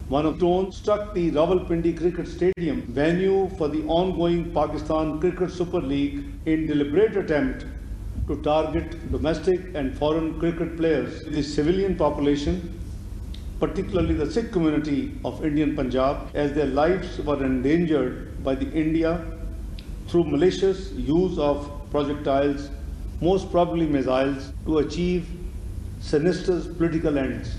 One of drones struck the Rawalpindi Cricket Stadium, venue for the ongoing Pakistan Cricket Super League, in deliberate attempt to target domestic and foreign cricket players. The civilian population, particularly the Sikh community of Indian Punjab, as their lives were endangered by the India through malicious use of projectiles, most probably missiles, to achieve sinister political ends.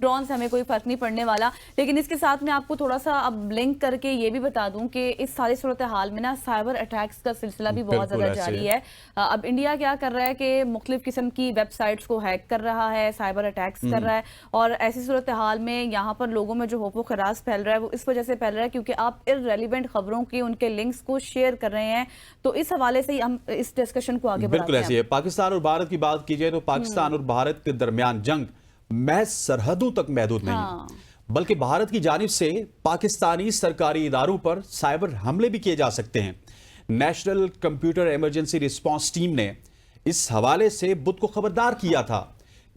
Drone سے ہمیں کوئی فرق نہیں پڑنے والا. لیکن اس کے ساتھ میں آپ کو تھوڑا سا اب لنک کر کے یہ بھی بتا دوں کہ اس ساری صورتحال میں نا سائبر اٹیکس کا سلسلہ بھی بہت زیادہ جاری ہے. اب انڈیا کیا کر رہا ہے کہ مختلف قسم کی ویب سائٹس کو ہیک کر رہا ہے, سائبر اٹیکس کر رہا ہے, اور ایسی صورتحال میں یہاں پر لوگوں میں جو خوف و خراش پھیل رہا ہے وہ اس وجہ سے پھیل رہا ہے کیونکہ آپ ارریلیونٹ خبروں کی ان کے لنکس کو شیئر کر رہے ہیں. تو اس حوالے سے ہم اس ڈسکشن کو آگے بڑھاتے ہیں. بالکل ایسی ہے. پاکستان اور بھارت کی بات کی جائے تو پاکستان اور بھارت کے درمیان جنگ محض سرحدوں تک محدود نہیں ہے, بلکہ بھارت کی جانب سے پاکستانی سرکاری اداروں پر سائبر حملے بھی کیے جا سکتے ہیں. National computer emergency response team نے اس حوالے سے بدھ کو خبردار کیا تھا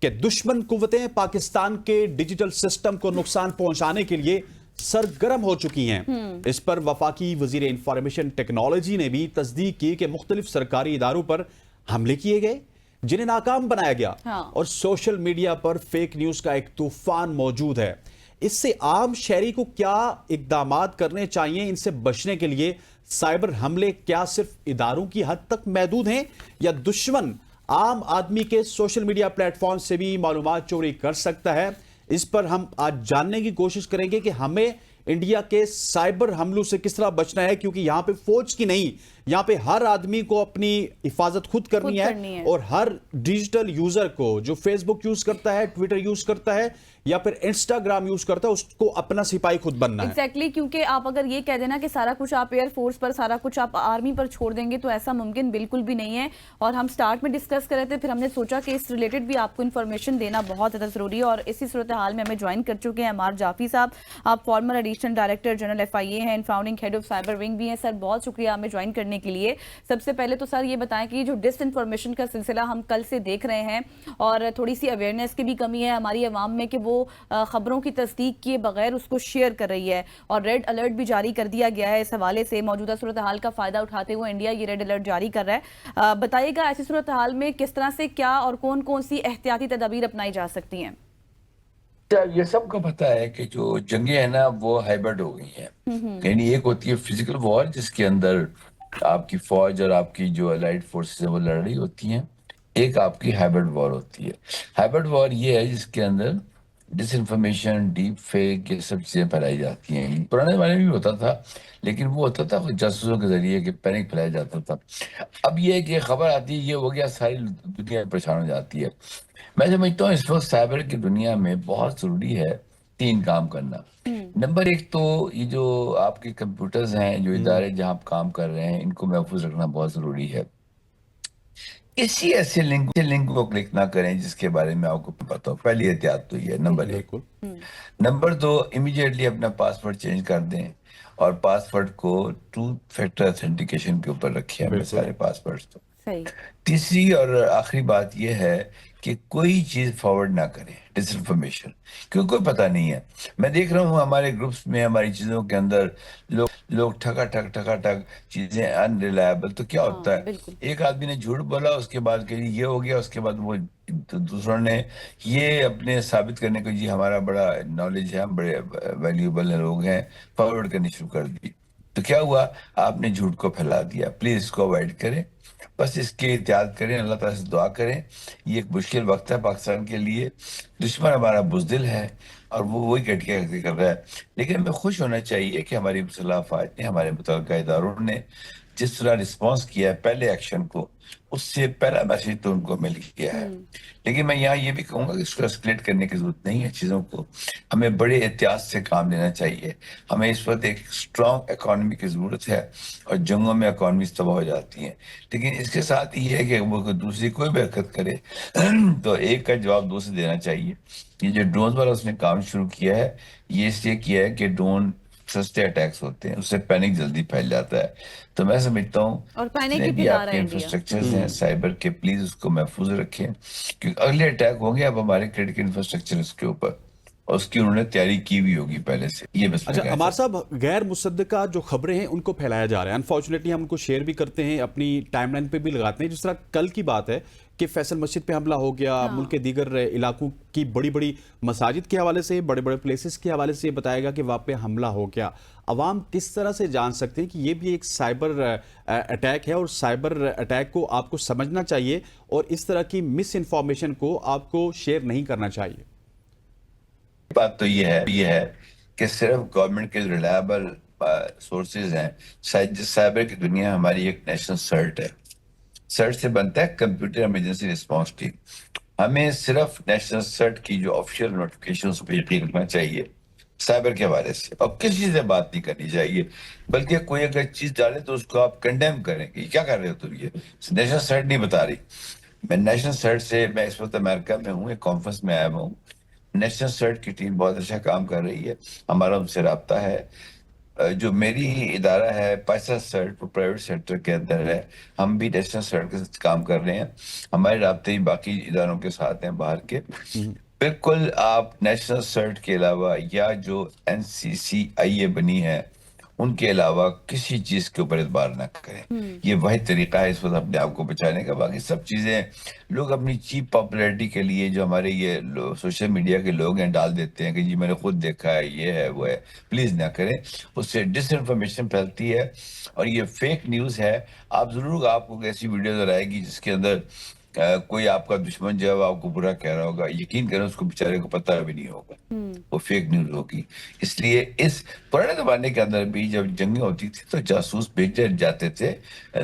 کہ دشمن قوتیں پاکستان کے ڈیجیٹل سسٹم کو نقصان پہنچانے کے لیے سرگرم ہو چکی ہیں. اس پر وفاقی وزیر انفارمیشن ٹیکنالوجی نے بھی تصدیق کی کہ مختلف سرکاری اداروں پر حملے کیے گئے جنہیں ناکام بنایا گیا, اور سوشل میڈیا پر فیک نیوز کا ایک طوفان موجود ہے. اس سے عام شہری کو کیا اقدامات کرنے چاہیے ان سے بچنے کے لیے؟ سائبر حملے کیا صرف اداروں کی حد تک محدود ہیں یا دشمن عام آدمی کے سوشل میڈیا پلیٹ فارم سے بھی معلومات چوری کر سکتا ہے؟ اس پر ہم آج جاننے کی کوشش کریں گے کہ ہمیں انڈیا کے سائبر حملوں سے کس طرح بچنا ہے, کیونکہ یہاں پہ فوج کی نہیں, یہاں پہ ہر آدمی کو اپنی حفاظت خود کرنی ہے, اور ہر ڈیجیٹل یوزر کو جو فیس بک یوز کرتا ہے, ٹویٹر یوز کرتا ہے یا پھر انسٹاگرام یوز کرتا ہے, اس کو اپنا سپاہی خود بننا ہے. ایگزیکٹلی, کیونکہ آپ اگر یہ کہہ دینا کہ سارا کچھ آپ ایئر فورس پر, سارا کچھ آپ آرمی پر چھوڑ دیں گے تو ایسا ممکن بالکل بھی نہیں ہے. اور ہم سٹارٹ میں ڈسکس کر رہے تھے, پھر ہم نے سوچا کہ اس ریلیٹڈ بھی آپ کو انفارمیشن دینا بہت زیادہ ضروری ہے, اور اسی صورتحال میں ہمیں جوائن کر چکے ہیں عمار جعفری صاحب. آپ former additional director general FIA ہیں, founding head of cyber wing بھی ہیں. سر بہت شکریہ ہمیں جوائن کرنے کے لیے. سب سے پہلے تو سر یہ بتائیں کہ جو ڈس انفارمیشن کا سلسلہ ہم کل سے دیکھ رہے ہیں, اور تھوڑی سی اویئرنیس کی بھی کمی ہے ہماری عوام میں کہ وہ خبروں کی تصدیق کیے بغیر اس کو شیئر کر رہی ہے, اور ریڈ الرٹ بھی جاری کر دیا گیا ہے. اس حوالے سے موجودہ صورتحال کا فائدہ اٹھاتے ہوئے انڈیا یہ ریڈ الرٹ جاری کر رہا ہے. بتائیے گا ایسی صورتحال میں کس طرح سے کیا اور کون کون سی احتیاطی تدابیر اپنائی جا سکتی ہیں؟ یہ سب کو پتا ہے کہ جو جنگیں ہیں نا وہ ہائبرڈ ہو گئی ہیں. یعنی ایک ہوتی ہے فزیکل وار جس کے اندر آپ کی فوج اور آپ کی جو الائڈ فورسز ہیں وہ لڑ رہی ہوتی ہیں. ایک آپ کی ہائبرڈ وار ہوتی ہے. ہائبرڈ وار یہ ہے جس کے اندر ڈس انفارمیشن, ڈیپ فیک, یہ سب چیزیں پھیلائی جاتی ہیں. پرانے زمانے میں بھی ہوتا تھا, لیکن وہ ہوتا تھا جاسوسوں کے ذریعے کہ پینک پھیلایا جاتا تھا. اب یہ ہے کہ خبر آتی ہے یہ ہو گیا, ساری دنیا پریشان ہو جاتی ہے. میں سمجھتا ہوں اس وقت سائبر کی دنیا میں بہت ضروری ہے 3 کام کرنا. نمبر 1 تو یہ جو آپ کے کمپیوٹرز ہیں, جو ادارے جہاں آپ کام کر رہے ہیں, ان کو محفوظ رکھنا بہت ضروری ہے. کسی ایسے لنک کو کلک نہ کریں جس کے بارے میں آپ کو پتا ہو. پہلی احتیاط تو یہ ہے نمبر 1. نمبر 2, امیڈیٹلی اپنا پاسورڈ چینج کر دیں, اور پاسورڈ کو 2 فیکٹر اتھینٹیکیشن کے اوپر رکھیں اپنے سارے پاسورڈ تو. تیسری اور آخری بات یہ ہے کہ کوئی چیز فارورڈ نہ کریں, ڈس انفارمیشن, کیونکہ کوئی پتہ نہیں ہے. میں دیکھ رہا ہوں ہمارے گروپس میں, ہماری چیزوں کے اندر لوگ ٹھگا ٹھگ چیزیں ان ریلائبل. تو کیا ہوتا ہے, ایک آدمی نے جھوٹ بولا, اس کے بعد کہ یہ ہو گیا, اس کے بعد وہ دوسروں نے یہ اپنے ثابت کرنے کو جی ہمارا بڑا نالج ہے, ہم بڑے ویلیوبل لوگ ہیں, فارورڈ کرنی شروع کر دی. تو کیا ہوا, آپ نے جھوٹ کو پھیلا دیا. پلیز اس کو اوائڈ کریں, بس اس کی احتیاط کریں, اللہ تعالیٰ سے دعا کریں. یہ ایک مشکل وقت ہے پاکستان کے لیے. دشمن ہمارا بزدل ہے اور وہ وہی کٹیا کر رہا ہے. لیکن ہمیں خوش ہونا چاہیے کہ ہماری مسلح افواج نے, ہمارے متعلقہ اداروں نے جس طرح رسپانس کیا ہے پہلے ایکشن کو, اس سے پہلا میسیج تو ان کو مل گیا ہے. لیکن میں یہاں یہ بھی کہوں گا کہ اس کو اسکلیٹ کرنے کی ضرورت نہیں ہے چیزوں کو. ہمیں بڑے احتیاط سے کام لینا چاہیے. ہمیں اس وقت ایک اسٹرانگ اکانومی کی ضرورت ہے, اور جنگوں میں اکانومیز تباہ ہو جاتی ہیں. لیکن اس کے ساتھ یہ ہے کہ وہ دوسری کوئی بھی حرکت کرے تو ایک کا جواب 2 سے دینا چاہیے. یہ جو ڈرونز والا اس نے کام شروع کیا ہے, یہ اس لیے کیا ہے کہ ڈرون سستے اٹیکس ہوتے ہیں, اس سے پینک جلدی پھیل جاتا ہے. تو میں سمجھتا ہوں جتنے بھی آپ کے انفراسٹرکچرز ہیں سائبر کے, پلیز اس کو محفوظ رکھیں, کیونکہ اگلے اٹیک ہوں گے اب ہمارے کریٹیکل انفراسٹرکچر اس کے اوپر, اور اس کی انہوں نے تیاری کی بھی ہوگی پہلے سے. یہ بس. اچھا عمار صاحب, غیر مصدقہ جو خبریں ہیں ان کو پھیلایا جا رہا ہے. انفارچونیٹلی ہم ان کو شیئر بھی کرتے ہیں, اپنی ٹائم لائن پہ بھی لگاتے ہیں. جس طرح کل کی بات ہے کہ فیصل مسجد پہ حملہ ہو گیا, ملک کے دیگر علاقوں کی بڑی بڑی مساجد کے حوالے سے, بڑے بڑے پلیسز کے حوالے سے یہ بتایا گیا کہ وہاں پہ حملہ ہو گیا. عوام کس طرح سے جان سکتے ہیں کہ یہ بھی ایک سائبر اٹیک ہے, اور سائبر اٹیک کو آپ کو سمجھنا چاہیے, اور اس طرح کی مس انفارمیشن کو آپ کو شیئر نہیں کرنا چاہیے؟ بات تو یہ ہے کہ صرف گورنمنٹ کے ریلائبل سورسز ہیں. سائبر کی دنیا ہماری ایک نیشنل سرٹ ہے. سرٹ سے بنتا ہے کمپیوٹر ایمرجنسی رسپانس ٹیم. ہمیں صرف نیشنل سرٹ کی جو آفیشیل نوٹیفکیشن پہ یقین رکھنا چاہیے سائبر کے حوالے سے, اور کسی سے بات نہیں کرنی چاہیے, بلکہ کوئی اگر چیز ڈالے تو اس کو آپ کنڈیم کریں کہ کیا کر رہے ہو تم, یہ نیشنل سرٹ نہیں بتا رہی. میں نیشنل سرٹ سے, میں اس وقت امریکہ میں ہوں, ایک کانفرنس میں آیا ہوں. نیشنل سرٹ کی ٹیم بہت اچھا کام کر رہی ہے, ہمارا ان سے رابطہ ہے. جو میری ہی ادارہ ہے پیسہ سرٹ, وہ پرائیویٹ سیکٹر کے اندر ہے, ہم بھی نیشنل سرٹ کے ساتھ کام کر رہے ہیں. ہمارے رابطے باقی اداروں کے ساتھ ہیں باہر کے. بالکل آپ نیشنل سرٹ کے علاوہ یا جو NCCIA بنی ہے ان کے علاوہ کسی چیز کے اوپر اعتبار نہ کریں. یہ وہی طریقہ ہے اس وقت اپنے آپ کو بچانے کا. باقی سب چیزیں لوگ اپنی چیپ پاپولیرٹی کے لیے, جو ہمارے یہ سوشل میڈیا کے لوگ ہیں, ڈال دیتے ہیں کہ جی میں نے خود دیکھا ہے, یہ ہے وہ ہے. پلیز نہ کریں, اس سے ڈس انفارمیشن پھیلتی ہے اور یہ فیک نیوز ہے. آپ ضرور, آپ کو ایسی ویڈیوز آئے گی جس کے اندر کوئی آپ کا دشمن جو ہے آپ کو برا کہہ رہا ہوگا, یقین کریں اس کو بیچارے کو پتہ بھی نہیں ہوگا, وہ فیک نیوز ہوگی. اس لیے اس پرانے زمانے کے اندر بھی جب جنگیں ہوتی تھی تو جاسوس بھیجے جاتے تھے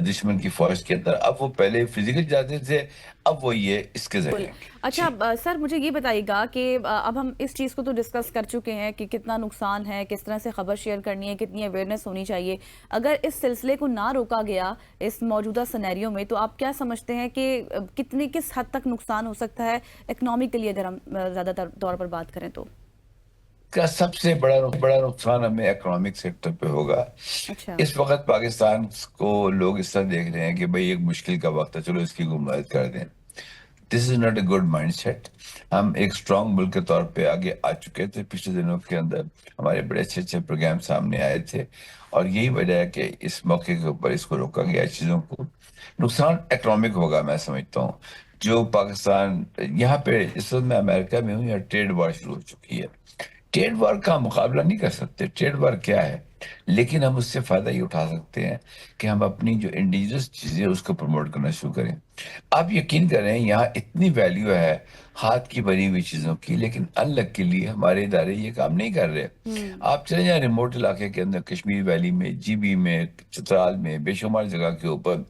دشمن کی فوج کے اندر. اب وہ پہلے فزیکل جاتے تھے, اب وہ یہ اس کے ذریعے. اچھا سر, مجھے یہ بتائیے گا کہ اب ہم اس چیز کو تو ڈسکس کر چکے ہیں کہ کتنا نقصان ہے, کس طرح سے خبر شیئر کرنی ہے, کتنی اویئرنیس ہونی چاہیے. اگر اس سلسلے کو نہ روکا گیا اس موجودہ سینیریو میں, تو آپ کیا سمجھتے ہیں کہ کس حد تک نقصان ہو سکتا ہے اکنامکلی, اگر ہم زیادہ طور پر بات کریں تو؟ کا سب سے بڑا نقصان ہمیں اکنامک سیکٹر پہ ہوگا. اچھا, اس وقت پاکستان کو لوگ اس طرح دیکھ رہے ہیں کہ بھئی ایک مشکل کا وقت ہے, چلو اس کی مدد کر دیں. This is not a good mindset. ہم ایک اسٹرانگ ملک کے طور پہ آگے آ چکے تھے. پچھلے دنوں کے اندر ہمارے بڑے اچھے پروگرام سامنے آئے تھے, اور یہی وجہ ہے کہ اس موقع کے اوپر اس کو روکا گیا. چیزوں کو نقصان اکنامک ہوگا میں سمجھتا ہوں. جو پاکستان یہاں پہ, اس وقت میں امریکہ میں ہوں, یا ٹریڈ وار شروع ہو چکی ہے. ٹریڈ وار کا مقابلہ نہیں کر سکتے, ٹریڈ وار کیا ہے, لیکن ہم اس سے فائدہ یہ اٹھا سکتے ہیں کہ ہم اپنی جو انڈیجنس چیزیں اس کو پروموٹ کرنا شروع کریں. آپ یقین کریں یہاں اتنی ویلیو ہے ہاتھ کی بنی ہوئی چیزوں کی, لیکن انلکیلی ہمارے ادارے یہ کام نہیں کر رہے. آپ چلیں جائیں ریموٹ علاقے کے اندر, کشمیر ویلی میں, GB میں, چترال میں, بے شمار جگہ کے اوپر,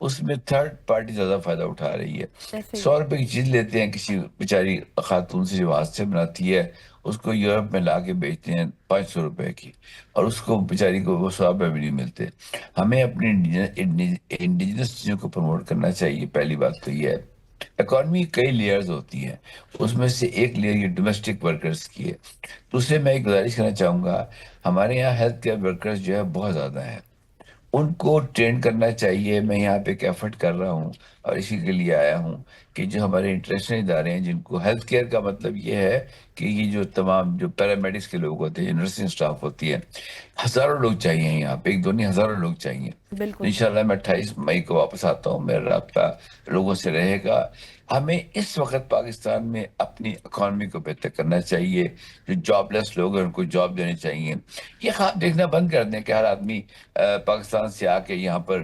اس میں تھرڈ پارٹی زیادہ فائدہ اٹھا رہی ہے. 100 روپے کی چیز لیتے ہیں کسی بیچاری خاتون سے جو ہاتھ سے بناتی ہے, اس کو یورپ میں لا کے بیچتے ہیں 500 روپے کی, اور اس کو بیچاری کو وہ 100 روپے بھی نہیں ملتے. ہمیں اپنی انڈیجنس چیزوں کو پروموٹ کرنا چاہیے. پہلی بات تو یہ ہے. اکانومی کئی لیئرز ہوتی ہیں, اس میں سے ایک لیئر یہ ڈومیسٹک ورکرز کی ہے. دوسرے میں ایک گزارش کرنا چاہوں گا, ہمارے یہاں ہیلتھ کیئر ورکرز جو ہے بہت زیادہ ہیں, ان کو ٹرین کرنا چاہیے. میں یہاں پہ ایک ایفرٹ کر رہا ہوں اور اسی کے لیے آیا ہوں کہ جو ہمارے انٹرنیشنل ادارے ہیں, جن کو ہیلتھ کیئر کا مطلب یہ ہے کہ یہ جو تمام جو پیرامیڈکس کے لوگ ہوتے ہیں, نرسنگ سٹاف ہوتی ہے, ہزاروں لوگ چاہیے یہاں پہ, 1 2 نہیں ہزاروں لوگ چاہیے. بالکل. انشاءاللہ میں 28 مئی کو واپس آتا ہوں, میرا رابطہ لوگوں سے رہے گا. ہمیں اس وقت پاکستان میں اپنی اکانومی کو بہتر کرنا چاہیے. جو جاب لیس لوگ ہیں ان کو جاب دینے چاہیے. یہ خواب دیکھنا بند کر دیں کہ ہر آدمی پاکستان سے آ کے یہاں پر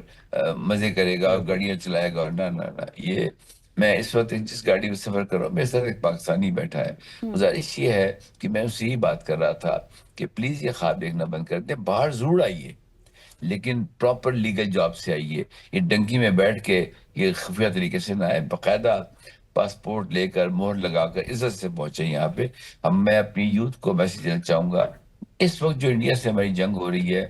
مزے کرے گا اور گاڑیاں چلائے گا. نہ, یہ میں اس وقت جس گاڑی میں سفر کر رہا ہوں, میرے ساتھ ایک پاکستانی بیٹھا ہے. گزارش یہ ہے کہ میں اس سے ہی بات کر رہا تھا کہ پلیز یہ خواب دیکھنا بند کر دیں. باہر ضرور آئیے, لیکن پراپر لیگل جاب سے آئیے. یہ ڈنکی میں بیٹھ کے یہ خفیہ طریقے سے نہ آئے, باقاعدہ پاسپورٹ لے کر, مہر لگا کر عزت سے پہنچے یہاں پہ. میں اپنی یوتھ کو میسج دینا چاہوں گا, اس وقت جو انڈیا سے ہماری جنگ ہو رہی ہے,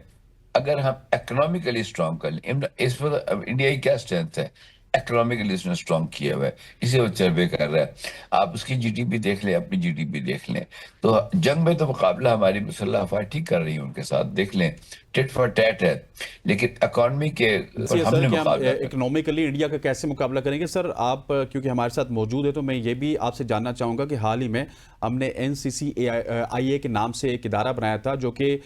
اگر ہم اکنامکلی اسٹرانگ کر لیں. اس وقت انڈیا کی کیا اسٹرینتھ ہے, اکنامکلی اس نے اسٹرانگ کیا ہوا ہے, اسے وہ چربے کر رہا ہے. آپ اس کی GDP دیکھ لیں, اپنی GDP دیکھ لیں. تو جنگ میں تو مقابلہ ہماری مسلح افواج ٹھیک کر رہی ہیں ان کے ساتھ, دیکھ لیں ٹٹ فار ٹیٹ ہے, لیکن اکانومی کے ہم نے مقابلہ اکنامکلی انڈیا کا کیسے مقابلہ کریں گے؟ سر آپ کیونکہ ہمارے ساتھ موجود ہے تو میں یہ بھی آپ سے جاننا چاہوں گا کہ حال ہی میں ہم نے NCCIA کے نام سے ایک ادارہ بنایا تھا جو کہ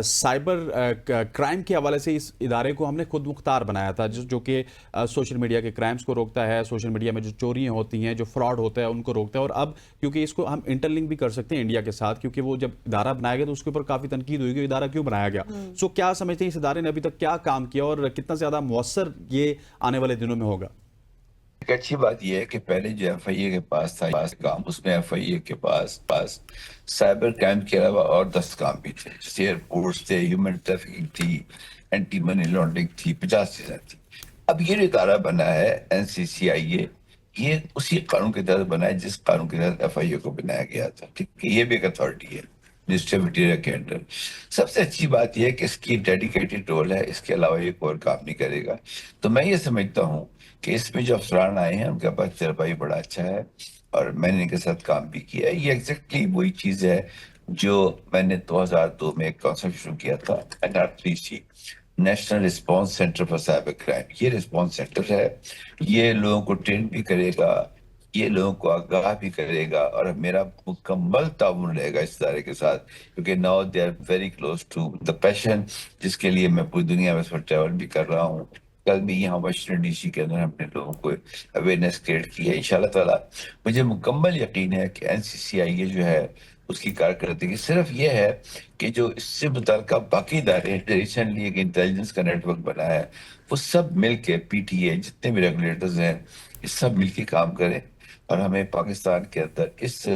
سائبر کرائم کے حوالے سے اس ادارے کو ہم نے خود مختار بنایا تھا, جو کہ سوشل میڈیا کے کرائمز کو روکتا ہے, سوشل میڈیا میں جو چوریاں ہوتی ہیں, جو فراڈ ہوتا ہے ان کو روکتا ہے. اور اب کیونکہ اس کو ہم انٹرلنک بھی کر سکتے ہیں انڈیا کے ساتھ, کیونکہ وہ جب ادارہ بنایا گیا تو اس کے اوپر کافی تنقید ہوئی کہ ادارہ کیوں بنایا گیا. سو کیا سمجھتے ہیں اس ادارے نے ابھی تک کیا کام کیا اور کتنا زیادہ مؤثر یہ آنے والے دنوں میں ہوگا؟ ایک اچھی بات یہ ہے کہ پہلے جو ایف آئی اے کے پاس تھا کام، اس میں ایف آئی اے کے پاس سائبر کرائم کے علاوہ اور 10 کام بھی تھے، جیسے ایئرپورٹس تھے، ہیومن ٹریفکنگ تھی، اینٹی منی لانڈرنگ تھی، 50 چیزیں تھی. اب یہ جو ادارہ بنا ہے این سی سی آئی اے، یہ اسی قانون کے تحت بنا ہے جس قانون کے تحت ایف آئی اے کو بنایا گیا تھا. ٹھیک ہے، یہ بھی ایک اتھارٹی ہے منسٹری آف انٹیریئر کے انڈر. سب سے اچھی بات یہ ہے کہ اس کی ڈیڈیکیٹڈ رول ہے، اس کے علاوہ یہ کوئی کام نہیں کرے گا. تو میں یہ سمجھتا ہوں کہ اس میں جو افسران آئے ہیں ان کا پاس تجربہ بھی بڑا اچھا ہے، اور میں نے ان کے ساتھ کام بھی کیا ہے. یہ ایگزیکٹلی وہی چیز ہے جو میں نے 2002 میں ایک کانسیپٹ شروع کیا تھا، NR3C، national response centre for cyber crime. یہ رسپانس سینٹر ہے، یہ لوگوں کو ٹرین بھی کرے گا، یہ لوگوں کو آگاہ بھی کرے گا، اور میرا مکمل تعاون رہے گا اس ادارے کے ساتھ، کیونکہ now they are very close to the passion جس کے لیے میں پوری دنیا میں اس پر ٹریول بھی کر رہا ہوں. کل بھی یہاں واشنگٹن ڈی سی کے اندر ہم نے لوگوں کو اویئرنیس کریٹ کی ہے. انشاءاللہ تعالیٰ مجھے مکمل یقین ہے کہ این سی سی آئی اے جو ہے اس کی کارکردگی صرف یہ ہے کہ جو اس سے متعلقہ باقی ادارے ریسنٹلی ایک انٹیلیجنس کا نیٹ ورک بنا ہے، وہ سب مل کے پی ٹی اے جتنے بھی ریگولیٹرز ہیں یہ سب مل کے کام کریں، اور ہمیں پاکستان کے اندر اس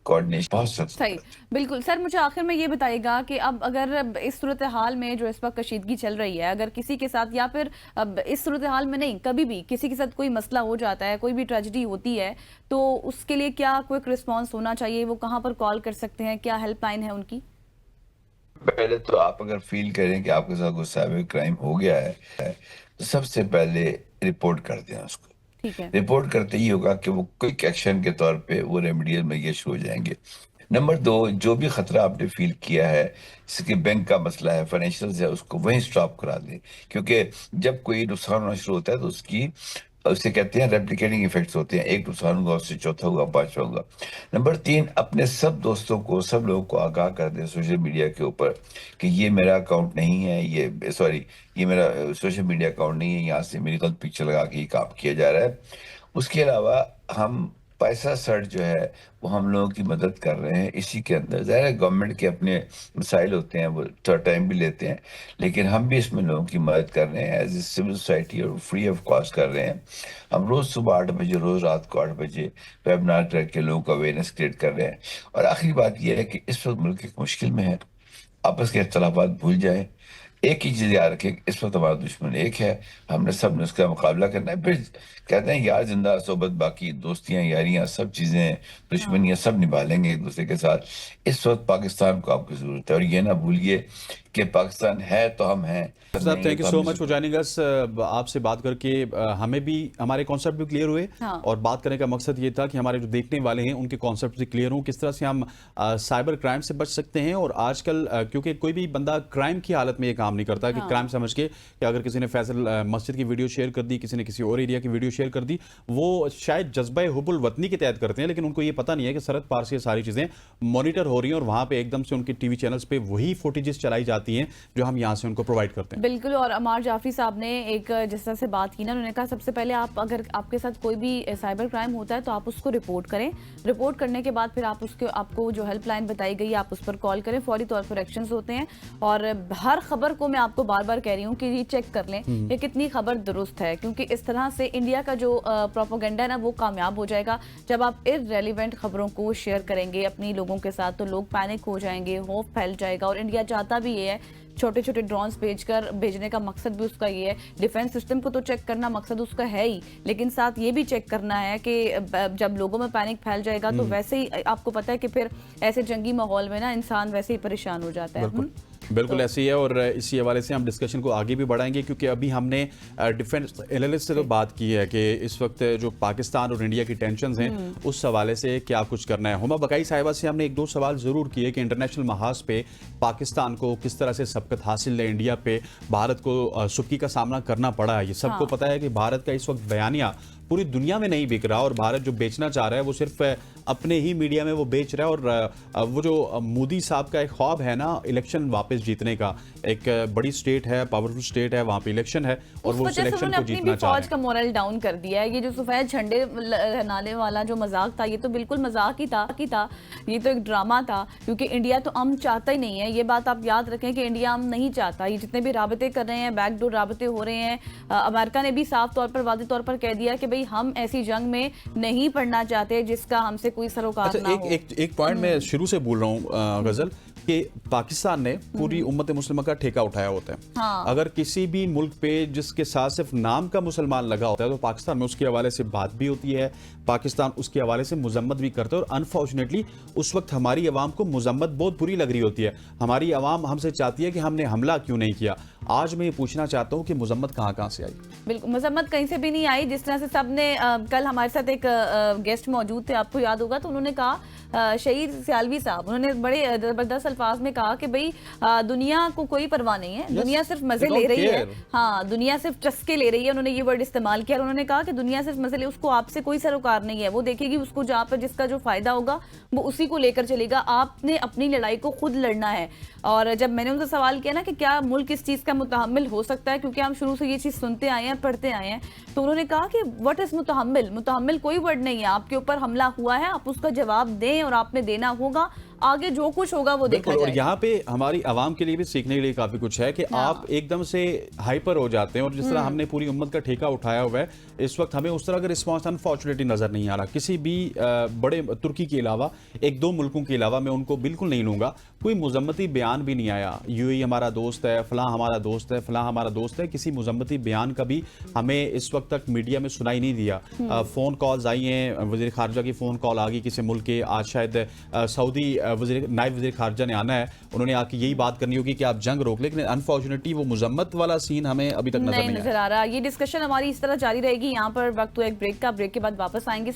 کوآرڈینیشن بہت سخت. صحیح، بالکل. سر مجھے آخر میں یہ بتائیے گا کہ اب اگر اس صورتحال میں جو اس وقت کشیدگی چل رہی ہے، اگر کسی کے ساتھ، یا پھر اب اس صورتحال میں نہیں، کبھی بھی کسی کے ساتھ کوئی مسئلہ ہو جاتا ہے، کوئی بھی ٹریجڈی ہوتی ہے، تو اس کے لیے کیا کوئک رسپانس ہونا چاہیے؟ وہ کہاں پر کال کر سکتے ہیں؟ کیا ہیلپ لائن ہے ان کی؟ پہلے تو آپ اگر فیل کریں کہ آپ کے ساتھ کوئی سائبر کرائم ہو گیا ہے تو سب سے پہلے رپورٹ کر دیں اس کو. ٹھیک ہے. رپورٹ کرتے ہی ہوگا کہ وہ کوئک ایکشن کے طور پہ وہ ریمیڈیل میجرز ہو جائیں گے. نمبر 2، جو بھی خطرہ آپ نے فیل کیا ہے، جیسے کہ بینک کا مسئلہ ہے، فائنینشیلز ہے، اس کو وہیں سٹاپ کرا دیں، کیونکہ جب کوئی نقصان ہونا شروع ہوتا ہے تو اس کی اسے کہتے ہیں ریپلیکیٹنگ ایفیکٹس ہوتے ہیں، ایک نقصان ہوگا اس سے چوتھا ہوگا، پانچواں ہوگا. نمبر 3، اپنے سب دوستوں کو، سب لوگوں کو آگاہ کر دیں سوشل میڈیا کے اوپر کہ یہ میرا اکاؤنٹ نہیں ہے، یہ میرا سوشل میڈیا اکاؤنٹ نہیں ہے، یہاں سے میری غلط پکچر لگا کے یہ کام کیا جا رہا ہے. اس کے علاوہ ہم پیسہ سرچ جو ہے وہ ہم لوگوں کی مدد کر رہے ہیں اسی کے اندر. ظاہر ہے گورنمنٹ کے اپنے مسائل ہوتے ہیں، وہ تھوڑا ٹائم بھی لیتے ہیں، لیکن ہم بھی اس میں لوگوں کی مدد کر رہے ہیں ایز اے سول سوسائٹی، اور فری آف کاسٹ کر رہے ہیں. ہم روز صبح 8 بجے، روز رات کو 8 بجے ویبنار کر کے لوگوں کو اویئرنیس کریٹ کر رہے ہیں. اور آخری بات یہ ہے کہ اس وقت ملک ایک مشکل میں ہے، آپس کے اختلافات بھول جائیں. ایک ہی چیز یاد رکھیں کہ اس وقت ہمارا دشمن ایک ہے، ہم نے سب نے اس کا مقابلہ کرنا ہے. پھر کہتے ہیں یار زندہ صحبت باقی، دوستیاں، یاریاں، سب چیزیں، دشمنیاں سب نبھا لیں گے ایک دوسرے کے ساتھ. اس وقت پاکستان کو آپ کی ضرورت ہے، اور یہ نہ بھولیے کہ پاکستان ہے تو ہم ہیں. صاحب thank you so much for joining us. آپ سے بات کر کے ہمیں بھی ہمارے کانسیپٹ بھی کلیئر ہوئے، اور بات کرنے کا مقصد یہ تھا کہ ہمارے جو دیکھنے والے ہیں ان کے کانسیپٹ بھی کلیئر ہوں، کس طرح سے ہم سائبر کرائم سے بچ سکتے ہیں. اور آج کل کیونکہ کوئی بھی بندہ کرائم کی حالت میں یہ کام نہیں کرتا کہ کرائم سمجھ کے کہ اگر کسی نے فیصل مسجد کی ویڈیو شیئر کر دی، کسی نے کسی اور ایریا کی ویڈیو شیئر کر دی، وہ شاید جذبہ حب الوطنی کے تحت کرتے ہیں، لیکن ان کو یہ پتہ نہیں ہے کہ سرحد پار سے یہ ساری چیزیں مانیٹر ہو رہی ہیں، اور وہاں پہ ایک دم سے ان کی ٹی وی چینلز پہ وہی فوٹیجز چلائی جاتی ہیں جو ہم یہاں سے ان کو پرووائڈ کرتے ہیں. بالکل. اور عمار جعفری صاحب نے ایک جس طرح سے بات کی نا، انہوں نے کہا سب سے پہلے آپ اگر آپ کے ساتھ کوئی بھی سائبر کرائم ہوتا ہے تو آپ اس کو رپورٹ کریں. رپورٹ کرنے کے بعد پھر آپ کو جو ہیلپ لائن بتائی گئی آپ اس پر کال کریں، فوری طور پر ایکشنز ہوتے ہیں. اور ہر خبر کو میں آپ کو بار بار کہہ رہی ہوں کہ یہ چیک کر لیں کہ کتنی خبر درست ہے، کیونکہ اس طرح سے انڈیا کا جو پروپیگنڈا ہے نا وہ کامیاب ہو جائے گا. جب آپ ارریلیونٹ خبروں کو شیئر کریں گے اپنی لوگوں کے ساتھ تو لوگ پینک ہو جائیں گے، خوف پھیل جائے گا. اور انڈیا چاہتا بھی یہ ہے، چھوٹے چھوٹے ڈرونز بھیجنے کا مقصد بھی اس کا یہ ہے. ڈیفنس سسٹم کو تو چیک کرنا مقصد اس کا ہے ہی، لیکن ساتھ یہ بھی چیک کرنا ہے کہ جب لوگوں میں پینک پھیل جائے گا تو ویسے ہی آپ کو پتہ ہے کہ پھر ایسے جنگی ماحول میں نا انسان ویسے ہی پریشان ہو جاتا ہے. بالکل ایسے ہی ہے. اور اسی حوالے سے ہم ڈسکشن کو آگے بھی بڑھائیں گے، کیونکہ ابھی ہم نے ڈیفنس اینالسٹ سے تو بات کی ہے کہ اس وقت جو پاکستان اور انڈیا کی ٹینشنز ہیں اس حوالے سے کیا کچھ کرنا ہے. ہما بقائی صاحبہ سے ہم نے 1-2 سوال ضرور کیے کہ انٹرنیشنل محاذ پہ پاکستان کو کس طرح سے سبقت حاصل ہے، انڈیا پہ بھارت کو سبکی کا سامنا کرنا پڑا ہے. یہ سب کو پتہ ہے کہ بھارت کا اس وقت بیانیہ پوری دنیا میں نہیں بک رہا، اور بھارت جو بیچنا چاہ رہا ہے وہ صرف اپنے ہی میڈیا میں وہ بیچ رہا ہے. اور وہ جو مودی صاحب کا ایک خواب ہے نا الیکشن واپس جیتنے کا، ایک بڑی سٹیٹ ہے، پاورفل سٹیٹ ہے، وہاں پہ الیکشن ہے اور وہ اس الیکشن کو جیتنا چاہ رہے ہیں. فوج کا مورل ڈاؤن کر دیا ہے. یہ جو سفید جھنڈے لہرانے والا جو مذاق تھا یہ تو بالکل مذاق ہی تھا، یہ تو ایک ڈرامہ تھا، کیونکہ انڈیا تو امن چاہتا ہی نہیں ہے. یہ بات آپ یاد رکھیں کہ انڈیا امن نہیں چاہتا. یہ جتنے بھی رابطے کر رہے ہیں، بیک ڈور رابطے ہو رہے ہیں، امریکہ نے بھی صاف طور پر واضح طور پر کہہ دیا کہ بھئی بھائی ہم ایسی جنگ میں نہیں پڑنا چاہتے جس کا ہم سے کوئی سروکار نہ ہو. ایک پوائنٹ میں شروع سے بول رہا ہوں غزل کہ پاکستان نے پوری امت مسلمہ کا ٹھیکہ اٹھایا ہوتا ہے. اگر کسی بھی ملک پہ جس کے ساتھ صرف نام کا مسلمان لگا ہوتا ہے تو پاکستان میں اس کے حوالے سے بات بھی ہوتی ہے, پاکستان اس کے حوالے سے مذمت بھی کرتا ہے, اور انفارچونیٹلی اس وقت ہماری عوام کو مذمت بہت بری لگ رہی ہوتی ہے. ہماری عوام ہم سے چاہتی ہے کہ ہم نے حملہ کیوں نہیں کیا. آج میں یہ پوچھنا چاہتا ہوں کہ مذمت کہاں سے آئی؟ بالکل مذمت کہیں سے بھی نہیں آئی. جس طرح سے سب نے کل ہمارے ساتھ ایک گیسٹ موجود تھے, آپ کو یاد ہوگا, تو انہوں نے کہا شہید سیالوی صاحب, انہوں نے بڑے زبردست الفاظ میں کہا کہ بھئی دنیا کو کوئی پرواہ نہیں ہے, دنیا صرف مزے لے رہی ہے. ہاں, دنیا صرف چسکے لے رہی ہے. انہوں نے یہ ورڈ استعمال کیا. انہوں نے کہا کہ دنیا صرف مزے لے, اس کو آپ سے کوئی سروکار نہیں ہے, وہ دیکھے گی اس کو جہاں پر جس کا جو فائدہ ہوگا وہ اسی کو لے کر چلے گا. آپ نے اپنی لڑائی کو خود لڑنا ہے. اور جب میں نے ان سے سوال کیا نا کہ کیا ملک اس چیز کا متحمل ہو سکتا ہے, کیونکہ ہم شروع سے یہ چیز سنتے آئے ہیں, پڑھتے آئے ہیں, تو انہوں نے کہا کہ واٹ از متحمل. متحمل کوئی ورڈ نہیں ہے. آپ کے اوپر حملہ ہوا ہے, آپ اس کا جواب دیں, اور آپ نے دینا ہوگا. آگے جو کچھ ہوگا وہ دیکھا جائے. اور یہاں پہ ہماری عوام کے لیے بھی سیکھنے کے لیے کافی کچھ ہے کہ آپ ایک دم سے ہائپر ہو جاتے ہیں, اور جس طرح ہم نے پوری امت کا ٹھیکہ اٹھایا ہوا ہے اس وقت, ہمیں اس طرح کا رسپانس انفارچونیٹلی نظر نہیں آ رہا. کسی بھی بڑے ترکی کے علاوہ ایک دو ملکوں کے علاوہ میں ان کو بالکل نہیں لوں گا, کوئی مذمتی بیان بھی نہیں آیا. یو اے ہمارا دوست ہے, فلاں ہمارا دوست ہے, فلاں ہمارا دوست ہے. کسی مذمتی بیان کا بھی ہمیں اس وقت تک میڈیا میں سنائی نہیں دیا. فون کالز آئی ہیں, وزیر خارجہ کی فون کال آ گئی کسی ملک کے. آج شاید سعودی نائب وزیر خارجہ نے آنا ہے, انہوں نے آ کے یہی بات کرنی ہوگی کہ آپ جنگ روک لیں, لیکن انفارچونیٹلی وہ مذمت والا سین ہمیں ابھی تک نظر نہیں آ رہا. یہ ڈسکشن ہماری اس طرح جاری رہے گی. یہاں پر وقت ہوا ایک بریک کا, بریک کے بعد واپس آئیں گے.